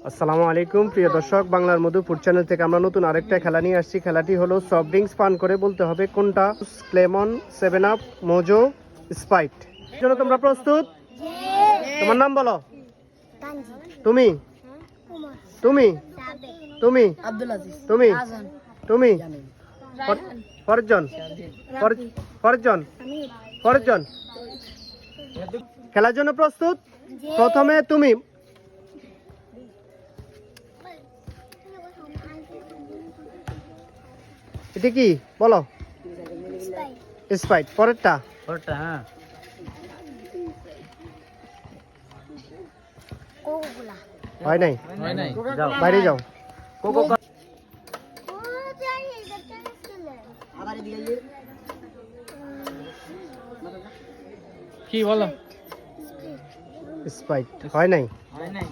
আসসালামু আলাইকুম প্রিয় দর্শক, বাংলার মধু ফুড চ্যানেল থেকে আমরা নতুন আরেকটা খেলা নিয়ে আসছি। খেলাটি হলো সফট ড্রিঙ্কস পান করে বলতে হবে কোনটা লেমন, 7 আপ, মোজো, স্প্রাইট। এর জন্য তোমরা প্রস্তুত? তোমার নাম বলো। তুমি তুমি তুমি আব্দুল আজিজ, তুমি রাজন, তুমি রায়হান, ফরজন ফরজন ফরজন খেলার জন্য প্রস্তুত? প্রথমে তুমি। এটা কি বলো? স্প্রাইট। পরেরটা হ্যাঁ, হয় নাই, হয় নাই, বাইরে যাও। কি বলো? স্প্রাইট হয় নাই। হয় নাই।